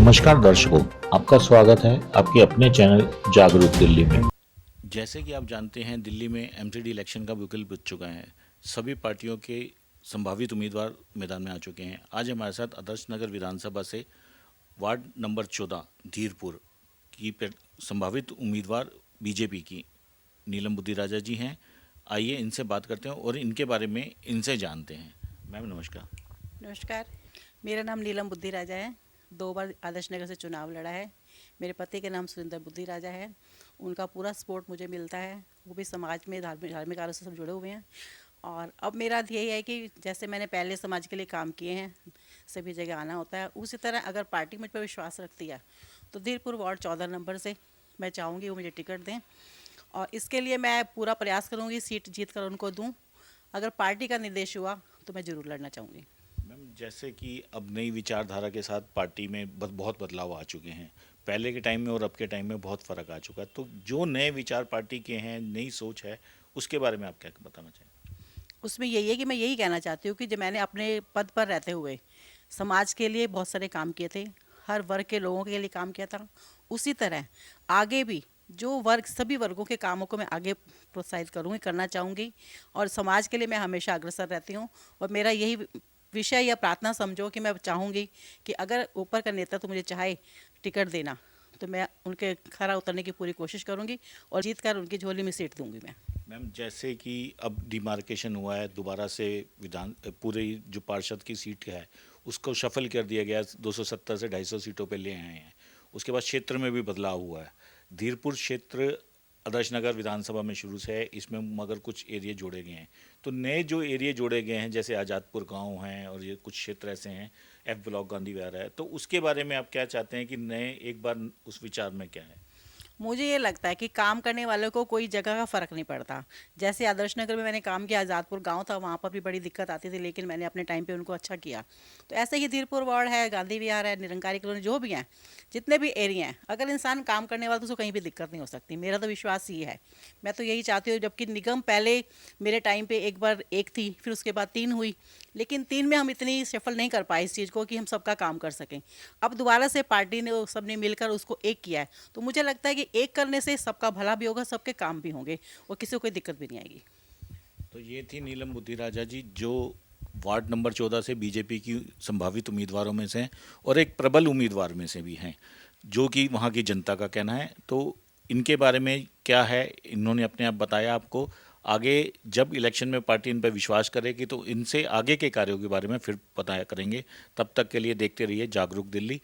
नमस्कार दर्शकों, आपका स्वागत है आपके अपने चैनल जागरूक दिल्ली में। जैसे कि आप जानते हैं, दिल्ली में एमसीडी इलेक्शन का बिगुल बज चुका है। सभी पार्टियों के संभावित उम्मीदवार मैदान में आ चुके हैं। आज हमारे साथ आदर्श नगर विधानसभा से वार्ड नंबर 14 धीरपुर की संभावित उम्मीदवार बीजेपी की नीलम बुद्धि राजा जी हैं। आइए इनसे बात करते हैं और इनके बारे में इनसे जानते हैं। मैम नमस्कार। नमस्कार। मेरा नाम नीलम बुद्धि राजा है। 2 बार आदर्श नगर से चुनाव लड़ा है। मेरे पति के नाम सुरेंद्र बुद्धि राजा है। उनका पूरा सपोर्ट मुझे मिलता है। वो भी समाज में धार्मिक कार्यों से सब जुड़े हुए हैं। और अब मेरा यही है कि जैसे मैंने पहले समाज के लिए काम किए हैं, सभी जगह आना होता है, उसी तरह अगर पार्टी मुझ पर विश्वास रखती है तो धीरपुर वार्ड 14 नंबर से मैं चाहूँगी वो मुझे टिकट दें। और इसके लिए मैं पूरा प्रयास करूँगी, सीट जीत कर उनको दूँ। अगर पार्टी का निर्देश हुआ तो मैं ज़रूर लड़ना चाहूँगी। मैम जैसे कि अब नई विचारधारा के साथ पार्टी में बहुत बदलाव आ चुके हैं। पहले के टाइम में और अब के टाइम में बहुत फ़र्क आ चुका है। तो जो नए विचार पार्टी के हैं, नई सोच है, उसके बारे में आप क्या बताना चाहेंगे? उसमें यही है कि मैं यही कहना चाहती हूँ कि जो मैंने अपने पद पर रहते हुए समाज के लिए बहुत सारे काम किए थे, हर वर्ग के लोगों के लिए काम किया था, उसी तरह आगे भी जो वर्ग सभी वर्गों के कामों को मैं आगे प्रोत्साहित करूँगी, करना चाहूँगी। और समाज के लिए मैं हमेशा अग्रसर रहती हूँ। और मेरा यही विषय या प्रार्थना समझो कि मैं चाहूँगी कि अगर ऊपर का नेता तो मुझे चाहे टिकट देना, तो मैं उनके खरा उतरने की पूरी कोशिश करूँगी और जीत कर उनकी झोली में सीट दूँगी मैं। मैम जैसे कि अब डिमार्केशन हुआ है, दोबारा से विधान पूरी जो पार्षद की सीट है उसको शफल कर दिया गया, 270 से 250 सीटों पे ले आए हैं। उसके बाद क्षेत्र में भी बदलाव हुआ है। धीरपुर क्षेत्र आदर्श नगर विधानसभा में शुरू से है, इसमें मगर कुछ एरिया जोड़े गए हैं। तो नए जो एरिया जोड़े गए हैं, जैसे आज़ादपुर गांव हैं और ये कुछ क्षेत्र ऐसे हैं, एफ ब्लॉक गांधी विहार है, तो उसके बारे में आप क्या चाहते हैं कि नए एक बार उस विचार में क्या है? मुझे ये लगता है कि काम करने वालों को कोई जगह का फ़र्क नहीं पड़ता। जैसे आदर्श नगर में मैंने काम किया, आज़ादपुर गांव था, वहाँ पर भी बड़ी दिक्कत आती थी, लेकिन मैंने अपने टाइम पे उनको अच्छा किया। तो ऐसे ही धीरपुर वार्ड है, गांधी विहार है, निरंकारी कॉलोनी, जो भी हैं, जितने भी एरिया हैं, अगर इंसान काम करने वाला तो उसको कहीं भी दिक्कत नहीं हो सकती। मेरा तो विश्वास ये है। मैं तो यही चाहती हूँ, जबकि निगम पहले मेरे टाइम पे एक बार एक थी, फिर उसके बाद 3 हुई, लेकिन 3 में हम इतनी सफल नहीं कर पाए इस चीज़ को कि हम सबका काम कर सकें। अब दोबारा से पार्टी ने सबने मिलकर उसको एक किया है, तो मुझे लगता है कि एक करने से सबका भला भी होगा, सबके काम भी होंगे और किसी को कोई दिक्कत भी नहीं आएगी। तो ये थी नीलम बुद्धि राजा जी, जो वार्ड नंबर 14 से बीजेपी की संभावित उम्मीदवारों में से हैं और एक प्रबल उम्मीदवार में से भी हैं, जो कि वहाँ की जनता का कहना है। तो इनके बारे में क्या है, इन्होंने अपने आप बताया आपको। आगे जब इलेक्शन में पार्टी इन पर विश्वास करेगी तो इनसे आगे के कार्यों के बारे में फिर पता करेंगे। तब तक के लिए देखते रहिए जागरूक दिल्ली।